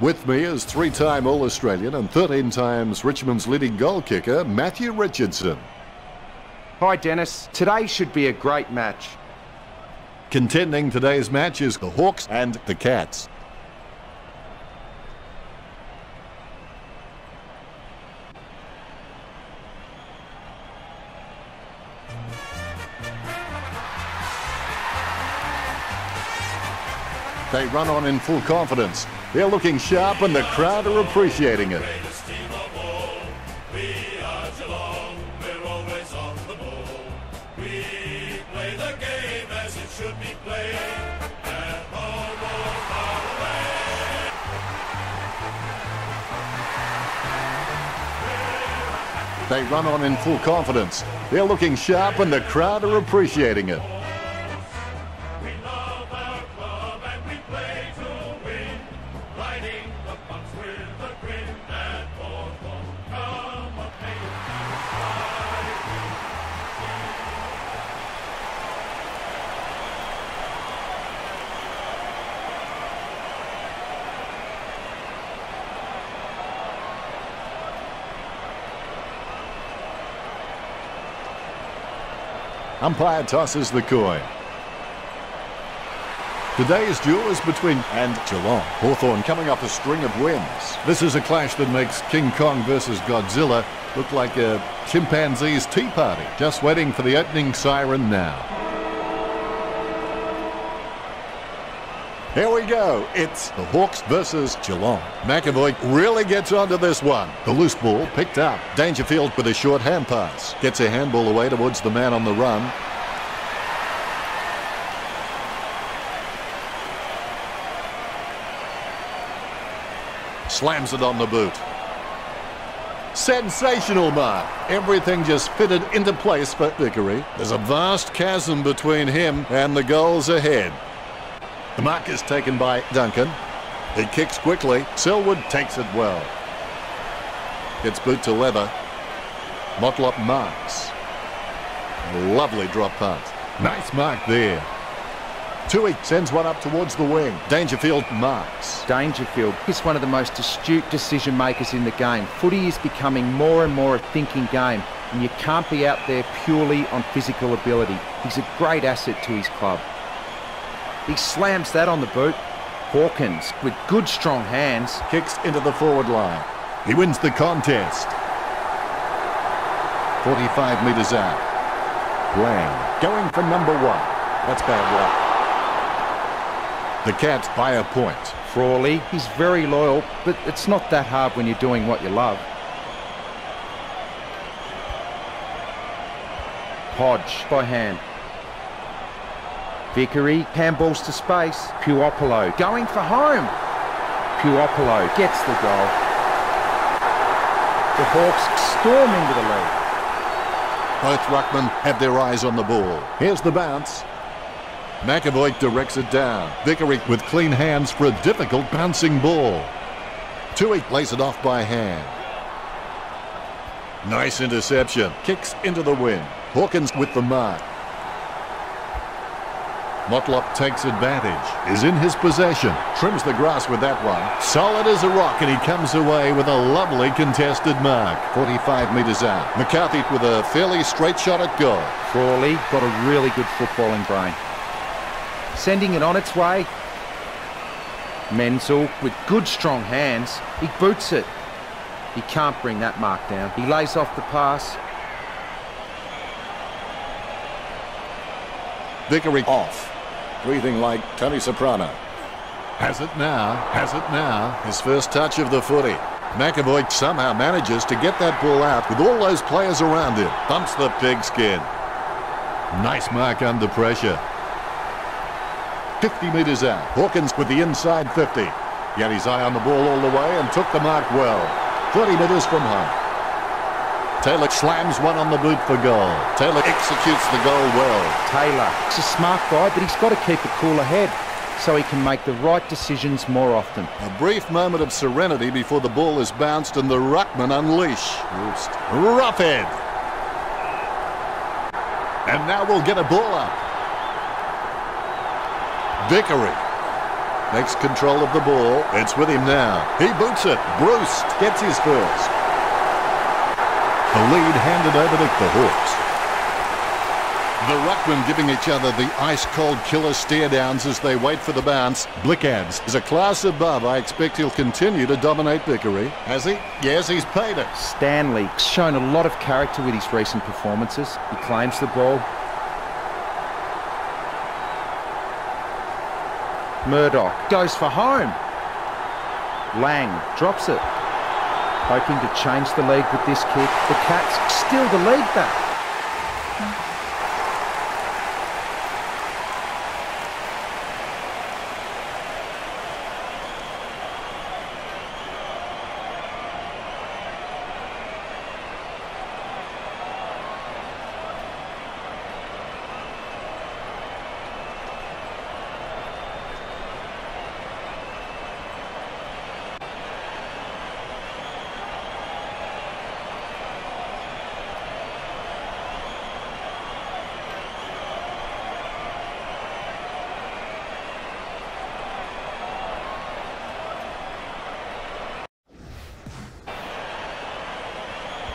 With me is three-time All-Australian and 13 times Richmond's leading goal kicker, Matthew Richardson. Hi Dennis, today should be a great match. Contending today's match is the Hawks and the Cats. They run on in full confidence. They're looking sharp and the crowd are appreciating it. We are Geelong, we're always on the ball. We play the game as it should be played, at home or far away. They run on in full confidence. They're looking sharp and the crowd are appreciating it. Umpire tosses the coin. Today's duel is between and Geelong. Hawthorn coming off a string of wins. This is a clash that makes King Kong versus Godzilla look like a chimpanzee's tea party. Just waiting for the opening siren now. Here we go. It's the Hawks versus Geelong. McAvoy really gets onto this one. The loose ball picked up. Dangerfield with a short hand pass. Gets a handball away towards the man on the run. Slams it on the boot. Sensational mark. Everything just fitted into place for Vickery. There's a vast chasm between him and the goals ahead. The mark is taken by Duncan. He kicks quickly. Selwood takes it well. Gets boot to leather. Motlop marks. A lovely drop punt. Nice mark there. Tui sends one up towards the wing. Dangerfield marks. Dangerfield is one of the most astute decision makers in the game. Footy is becoming more and more a thinking game, and you can't be out there purely on physical ability. He's a great asset to his club. He slams that on the boot. Hawkins, with good strong hands, Kicks into the forward line. He wins the contest. 45 metres out. Lang going for number one. That's bad luck. The Cats by a point. Frawley, he's very loyal, but it's not that hard when you're doing what you love. Hodge by hand. Vickery, handballs to space. Puopolo going for home. Puopolo gets the goal. The Hawks storm into the lead. Both ruckmen have their eyes on the ball. Here's the bounce. McAvoy directs it down. Vickery with clean hands for a difficult bouncing ball. Tui lays it off by hand. Nice interception. Kicks into the wind. Hawkins with the mark. Motlop takes advantage, is in his possession, trims the grass with that one. Solid as a rock, and he comes away with a lovely contested mark. 45 metres out. McCarthy with a fairly straight shot at goal. Frawley got a really good footballing brain. Sending it on its way. Menzel with good strong hands. He boots it. He can't bring that mark down. He lays off the pass. Vickery off. Breathing like Tony Soprano. Has it now. His first touch of the footy. McAvoy somehow manages to get that ball out with all those players around him. Bumps the pigskin. Nice mark under pressure. 50 metres out. Hawkins with the inside 50. He had his eye on the ball all the way and took the mark well. 30 metres from home. Taylor slams one on the boot for goal. Taylor executes the goal well. Taylor, he's a smart guy, but he's got to keep a cooler head so he can make the right decisions more often. A brief moment of serenity before the ball is bounced and the ruckman unleash. Roughhead. And now we'll get a ball up. Vickery. Takes control of the ball. It's with him now. He boots it. Bruce gets his first. The lead handed over to the Hawks. The ruckmen giving each other the ice-cold killer stare-downs as they wait for the bounce. Blickad's is a class above. I expect he'll continue to dominate Vickery. Has he? Yes, he's paid it. Stanley's shown a lot of character with his recent performances. He claims the ball. Murdoch goes for home. Lang drops it. Hoping to change the lead with this kick. The Cats still the lead back.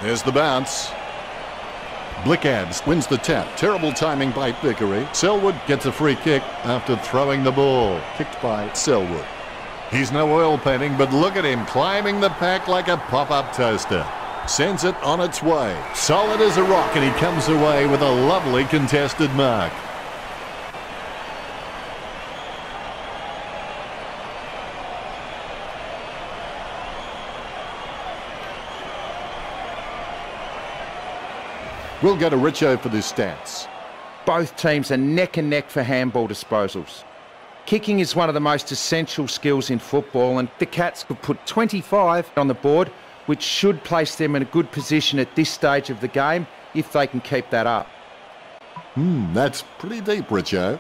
There's the bounce. Blickad's wins the tap. Terrible timing by Vickery. Selwood gets a free kick after throwing the ball. Kicked by Selwood. He's no oil painting, but look at him climbing the pack like a pop-up toaster. Sends it on its way. Solid as a rock, and he comes away with a lovely contested mark. We'll go to Richo for the stats. Both teams are neck and neck for handball disposals. Kicking is one of the most essential skills in football, and the Cats could put 25 on the board, which should place them in a good position at this stage of the game if they can keep that up. That's pretty deep, Richo.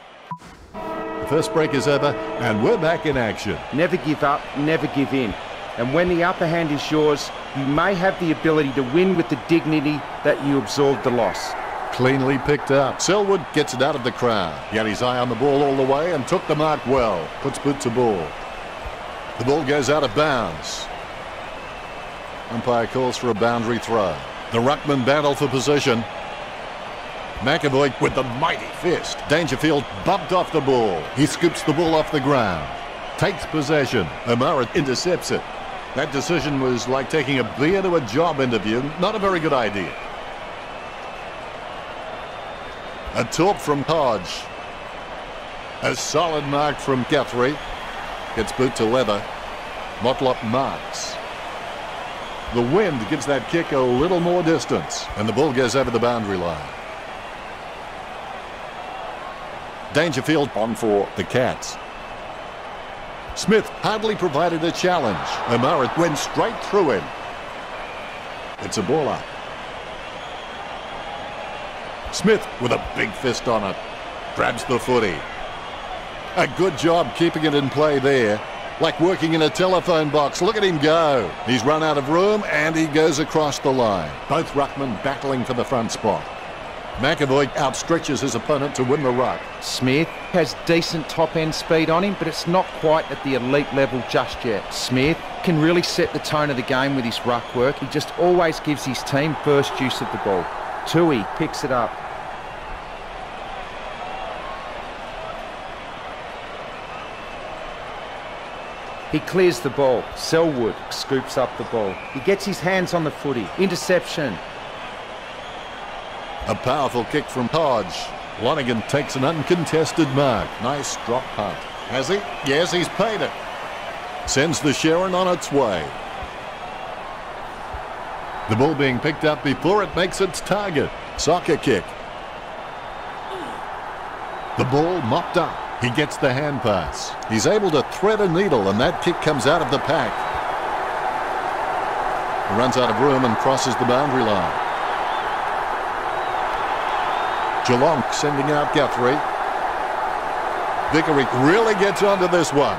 The first break is over, and we're back in action. Never give up, never give in. And when the upper hand is yours, you may have the ability to win with the dignity that you absorbed the loss. Cleanly picked up. Selwood gets it out of the crowd. He had his eye on the ball all the way and took the mark well. Puts boot to ball. The ball goes out of bounds. Umpire calls for a boundary throw. The ruckman battle for position. McAvoy with the mighty fist. Dangerfield bumped off the ball. He scoops the ball off the ground. Takes possession. O'Mara intercepts it. That decision was like taking a beer to a job interview. Not a very good idea. A taunt from Hodge. A solid mark from Guthrie. Gets boot to leather. Motlop marks. The wind gives that kick a little more distance, and the ball goes over the boundary line. Dangerfield on for the Cats. Smith hardly provided a challenge. O'Mara went straight through him. It's a ball up. Smith with a big fist on it. Grabs the footy. A good job keeping it in play there. Like working in a telephone box. Look at him go. He's run out of room and he goes across the line. Both ruckmen battling for the front spot. McAvoy outstretches his opponent to win the ruck. Smith has decent top-end speed on him, but it's not quite at the elite level just yet. Smith can really set the tone of the game with his ruck work. He just always gives his team first use of the ball. Tui picks it up. He clears the ball. Selwood scoops up the ball. He gets his hands on the footy. Interception. A powerful kick from Hodge. Lonergan takes an uncontested mark. Nice drop punt. Has he? Yes, he's paid it. Sends the Sharon on its way. The ball being picked up before it makes its target. Soccer kick. The ball mopped up. He gets the hand pass. He's able to thread a needle, and that kick comes out of the pack. He runs out of room and crosses the boundary line. Geelong sending out Guthrie. Vickery really gets onto this one.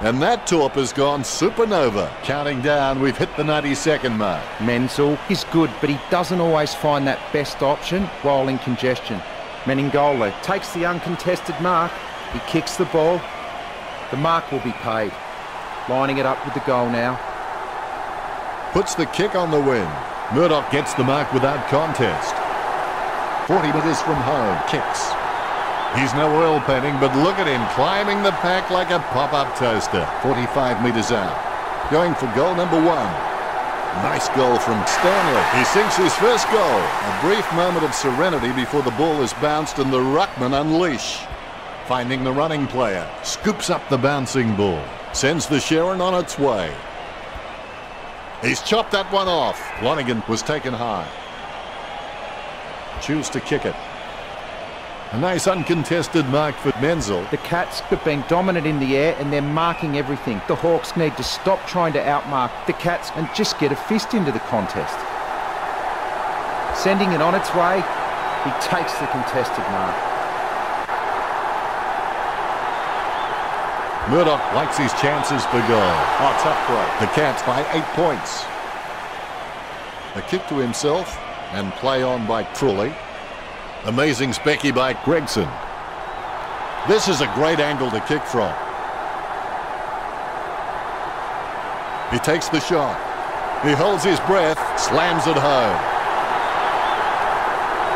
And that torp has gone supernova. Counting down, we've hit the 90-second mark. Menzel is good, but he doesn't always find that best option while in congestion. Meningola takes the uncontested mark. He kicks the ball. The mark will be paid. Lining it up with the goal now. Puts the kick on the wing. Murdoch gets the mark without contest. 40 metres from home. Kicks. He's no oil painting, but look at him climbing the pack like a pop-up toaster. 45 metres out. Going for goal number 1. Nice goal from Stanley. He sinks his first goal. A brief moment of serenity before the ball is bounced and the ruckman unleash. Finding the running player. Scoops up the bouncing ball. Sends the Sharon on its way. He's chopped that one off. Lonergan was taken high. Choose to kick it. A nice uncontested mark for Menzel. The Cats have been dominant in the air and they're marking everything. The Hawks need to stop trying to outmark the Cats and just get a fist into the contest. Sending it on its way, he takes the contested mark. Murdoch likes his chances for goal. Oh, tough break. The Cats by 8 points. A kick to himself and play on by Trulley. Amazing specky by Gregson. This is a great angle to kick from. He takes the shot. He holds his breath, slams it home.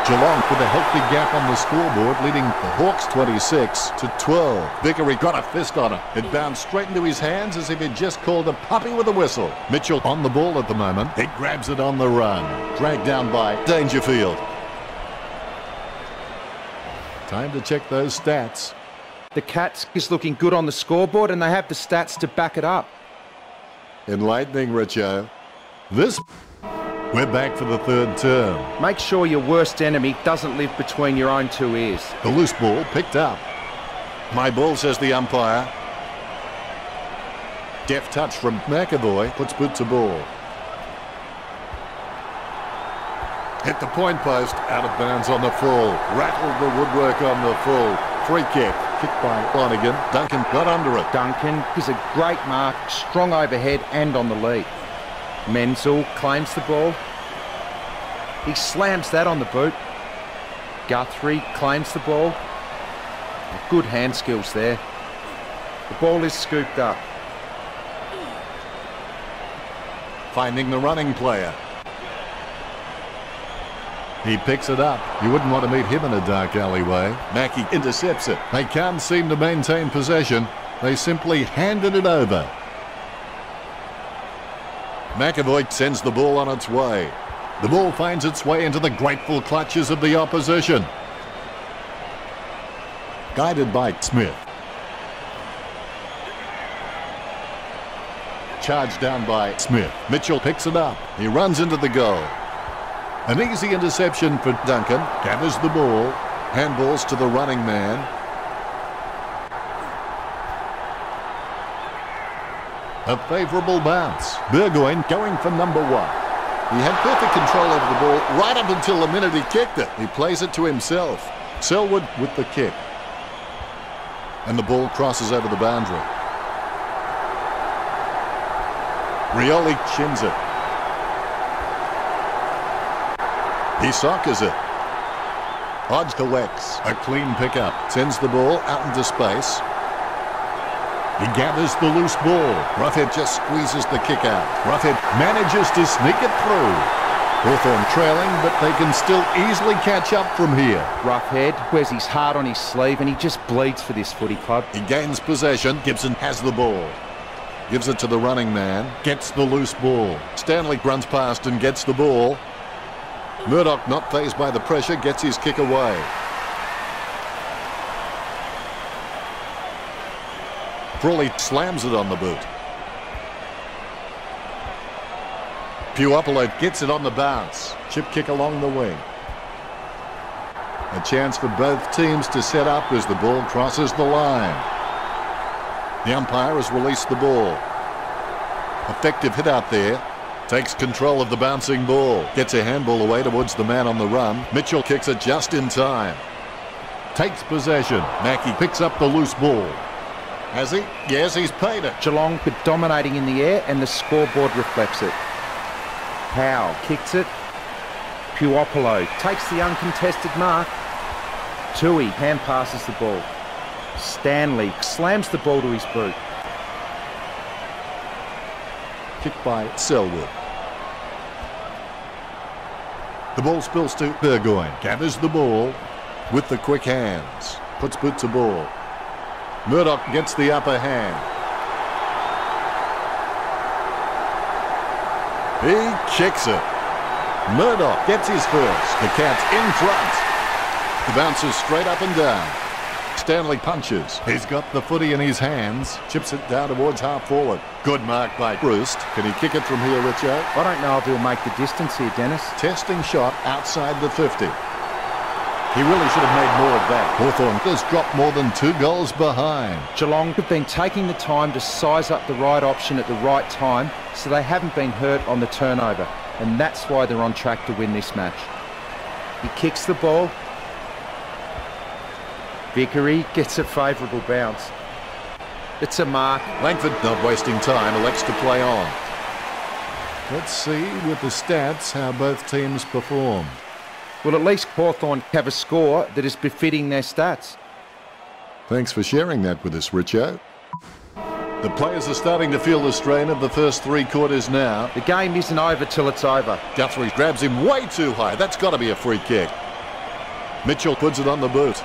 Geelong with a healthy gap on the scoreboard, leading the Hawks 26 to 12. Vickery got a fist on it. It bounced straight into his hands as if he'd just called a puppy with a whistle. Mitchell on the ball at the moment. He grabs it on the run. Dragged down by Dangerfield. Time to check those stats. The Cats is looking good on the scoreboard and they have the stats to back it up. Enlightening, Richo. We're back for the third term. Make sure your worst enemy doesn't live between your own two ears. The loose ball picked up. My ball, says the umpire. Deft touch from McAvoy. Puts boot to ball. Hit the point post, out of bounds on the full. Rattled the woodwork on the full. Free kick, kicked by Lonergan. Duncan got under it. Duncan is a great mark, strong overhead and on the lead. Menzel claims the ball. He slams that on the boot. Guthrie claims the ball. Good hand skills there. The ball is scooped up. Finding the running player. He picks it up. You wouldn't want to meet him in a dark alleyway. Mackey intercepts it. They can't seem to maintain possession. They simply handed it over. McAvoy sends the ball on its way. The ball finds its way into the grateful clutches of the opposition. Guided by Smith. Charged down by Smith. Mitchell picks it up. He runs into the goal. An easy interception for Duncan. Gathers the ball. Handballs to the running man. A favourable bounce. Burgoyne going for number 1. He had perfect control over the ball right up until the minute he kicked it. He plays it to himself. Selwood with the kick. And the ball crosses over the boundary. Rioli chins it. He soccers it. Hodge collects. A clean pickup. Sends the ball out into space. He gathers the loose ball. Roughead just squeezes the kick out. Roughead manages to sneak it through. Hawthorn trailing, but they can still easily catch up from here. Roughead wears his heart on his sleeve and he just bleeds for this footy club. He gains possession. Gibson has the ball. Gives it to the running man. Gets the loose ball. Stanley runs past and gets the ball. Murdoch, not fazed by the pressure, gets his kick away. Frawley slams it on the boot. Puopolo gets it on the bounce. Chip kick along the wing. A chance for both teams to set up as the ball crosses the line. The umpire has released the ball. Effective hit out there. Takes control of the bouncing ball. Gets a handball away towards the man on the run. Mitchell kicks it just in time. Takes possession. Mackey picks up the loose ball. Has he? Yes, he's paid it. Geelong been dominating in the air and the scoreboard reflects it. Howe kicks it. Puopolo takes the uncontested mark. Tui hand passes the ball. Stanley slams the ball to his boot. Kicked by Selwood. The ball spills to Burgoyne. Gathers the ball with the quick hands. Puts boot to ball. Murdoch gets the upper hand. He kicks it. Murdoch gets his first. The Cats in front. The bounces straight up and down. Stanley punches. He's got the footy in his hands. Chips it down towards half forward. Good mark by Bruce. Can he kick it from here, Richo? I don't know if he'll make the distance here, Dennis. Testing shot outside the 50. He really should have made more of that. Hawthorn has dropped more than 2 goals behind. Geelong have been taking the time to size up the right option at the right time, so they haven't been hurt on the turnover. And that's why they're on track to win this match. He kicks the ball. Vickery gets a favourable bounce. It's a mark. Langford, not wasting time, elects to play on. Let's see with the stats how both teams perform. Well, at least Hawthorn have a score that is befitting their stats. Thanks for sharing that with us, Richo. The players are starting to feel the strain of the first 3 quarters now. The game isn't over till it's over. Guthrie grabs him way too high. That's got to be a free kick. Mitchell puts it on the boot.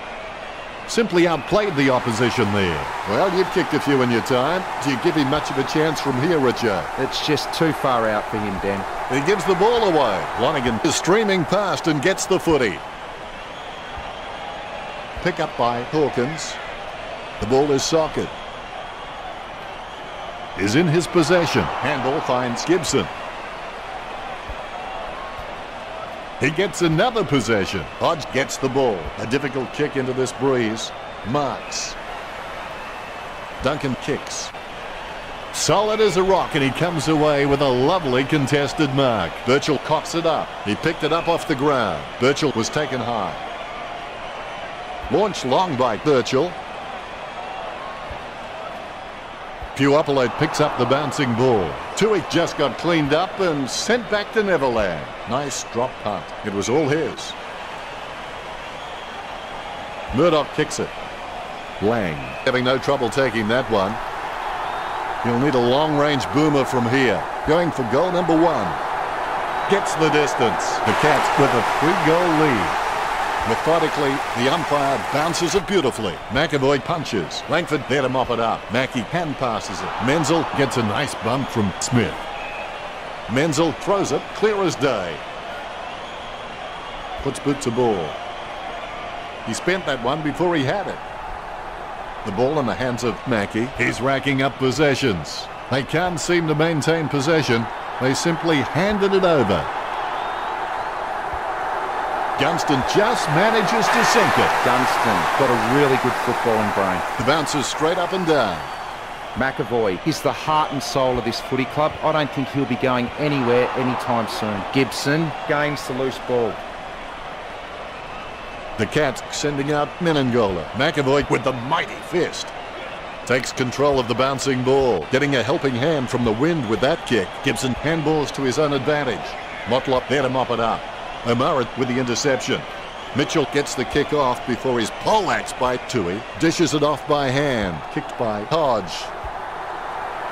Simply outplayed the opposition there. Well, you've kicked a few in your time. Do you give him much of a chance from here, Richo? It's just too far out for him, Dan. He gives the ball away. Lonergan is streaming past and gets the footy. Pick up by Hawkins. The ball is socket. Is in his possession. Handball finds Gibson. He gets another possession. Hodge gets the ball. A difficult kick into this breeze. Marks. Duncan kicks. Solid as a rock, and he comes away with a lovely contested mark. Birchall cocks it up. He picked it up off the ground. Birchall was taken high. Launched long by Birchall. Puopolo picks up the bouncing ball. Tui just got cleaned up and sent back to Neverland. Nice drop punt. It was all his. Murdoch kicks it. Lang having no trouble taking that one. He'll need a long-range boomer from here. Going for goal number 1. Gets the distance. The Cats with a 3-goal lead. Methodically, the umpire bounces it beautifully. McAvoy punches. Langford there to mop it up. Mackie hand passes it. Menzel gets a nice bump from Smith. Menzel throws it clear as day. Puts boot to ball. He spent that one before he had it. The ball in the hands of Mackie. He's racking up possessions. They can't seem to maintain possession. They simply handed it over. Gunston just manages to sink it. Gunston got a really good footballing brain. The bounce is straight up and down. McAvoy is the heart and soul of this footy club. I don't think he'll be going anywhere anytime soon. Gibson gains the loose ball. The Cats sending out Menengola. McAvoy with the mighty fist. Takes control of the bouncing ball. Getting a helping hand from the wind with that kick. Gibson handballs to his own advantage. Motlop there to mop it up. O'Mara with the interception. Mitchell gets the kick off before he's poleaxed by Tui. Dishes it off by hand. Kicked by Hodge.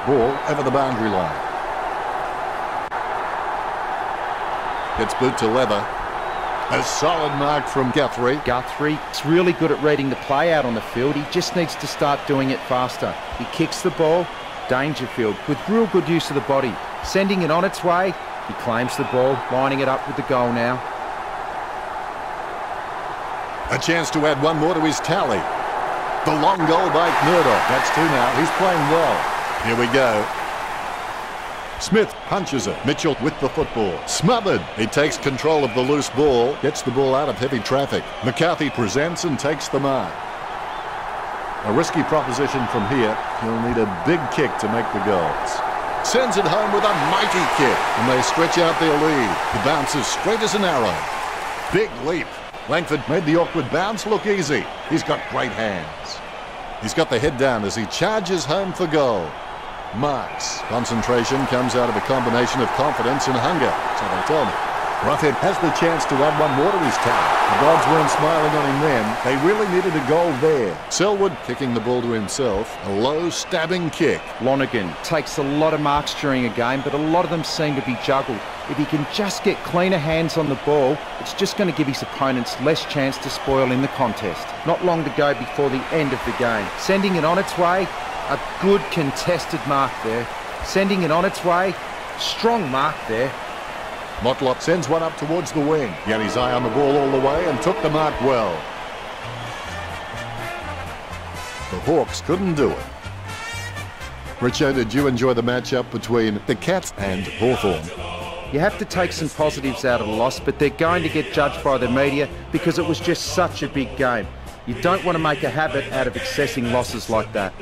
Ball over the boundary line. Gets boot to leather. A solid mark from Guthrie. Guthrie is really good at reading the play out on the field. He just needs to start doing it faster. He kicks the ball. Dangerfield with real good use of the body. Sending it on its way. He claims the ball, lining it up with the goal now. A chance to add one more to his tally. The long goal by Murdoch. That's 2 now. He's playing well. Here we go. Smith punches it. Mitchell with the football. Smothered. He takes control of the loose ball. Gets the ball out of heavy traffic. McCarthy presents and takes the mark. A risky proposition from here. He'll need a big kick to make the goals. Sends it home with a mighty kick, and they stretch out their lead. The bounce is straight as an arrow. Big leap. Langford made the awkward bounce look easy. He's got great hands. He's got the head down as he charges home for goal. Marks. Concentration comes out of a combination of confidence and hunger, so they tell me. Roughhead has the chance to add one more to his tally. The gods weren't smiling on him then. They really needed a goal there. Selwood kicking the ball to himself. A low stabbing kick. Lonergan takes a lot of marks during a game, but a lot of them seem to be juggled. If he can just get cleaner hands on the ball, it's just going to give his opponents less chance to spoil in the contest. Not long to go before the end of the game. Sending it on its way, a good contested mark there. Sending it on its way, strong mark there. Motlop sends one up towards the wing. He had his eye on the ball all the way and took the mark well. The Hawks couldn't do it. Richo, did you enjoy the matchup between the Cats and Hawthorn? You have to take some positives out of the loss, but they're going to get judged by the media because it was just such a big game. You don't want to make a habit out of accessing losses like that.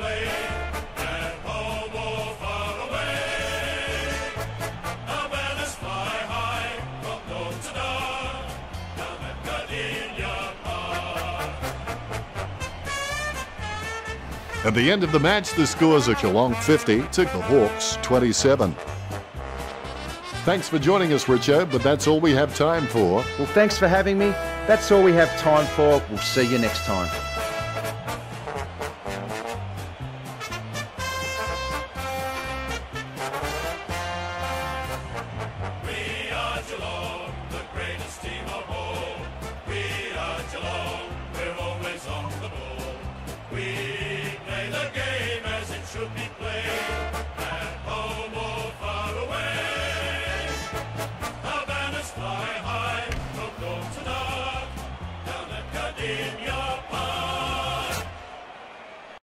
At the end of the match, the scores are Geelong 50 to the Hawks 27. Thanks for joining us, Richo, but that's all we have time for. Well, thanks for having me. That's all we have time for. We'll see you next time. We are Geelong, the greatest team of all.